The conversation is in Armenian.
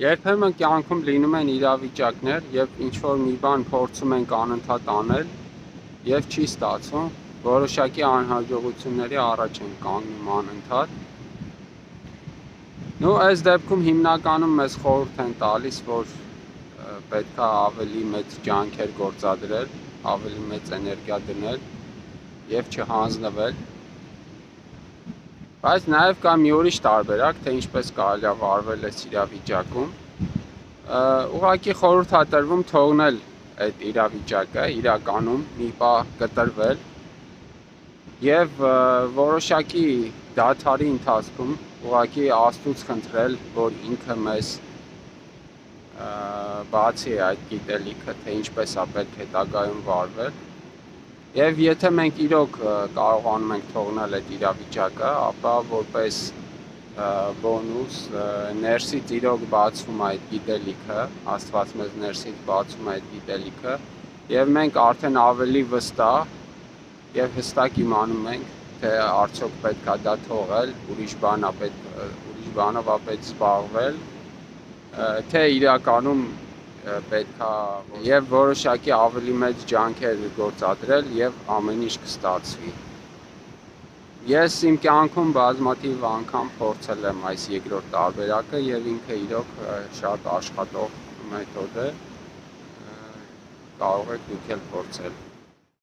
Երբեմն կյանքում լինում են իրավիճակներ, երբ ինչ-որ մի բան փորձում ենք անընդհատ անել և չի ստացվում, որոշակի անհաջողությունների առաջ ենք կանգնում անընդհատ։ Այս դեպքում հիմնականում մեզ խորհուրդ են տալիս, որ պետք է ավելի մեծ ջանքեր գործադրել, ավելի մեծ էներգիա դնել և չհանձնվել։ Բայց նաև կա մի ուրիշ տարբերակ, թե ինչպես կարելի է վարվել այս իրավիճակում։ Ուղղակի խորհուրդ է տրվում թողնել այդ իրավիճակը, իրականում մի պահ կտրվել և որոշակի դադարի ընթացքում ուղղակի Աստծուց խնդրել, որ ինքը մեզ բացի այդ գիտելիքը, թե ինչպես է պետք հետագայում վարվել։ Եվ եթե մենք իրոք կարողանում ենք թողնել այդ իրավիճակը, ապա որպես բոնուս ներսից իրոք բացվում է այդ գիտելիքը, Աստված մեզ ներսից բացում է այդ գիտելիքը, և մենք արդեն ավելի վստահ և հստակ իմանում ենք, թե արդյոք պետք է դա թողել, ուրիշ բանով է պետք զբաղվել, թե իրականում պետք է և որոշակի ավելի մեծ ջանքեր գործադրել և ամեն ինչ կստացվի։ Ես իմ կյանքում բազմաթիվ անգամ փորձել եմ այս երկրորդ տարբերակը և ինքը իրոք շատ աշխատող մեթոդ է, կարող եք դուք էլ փորձել։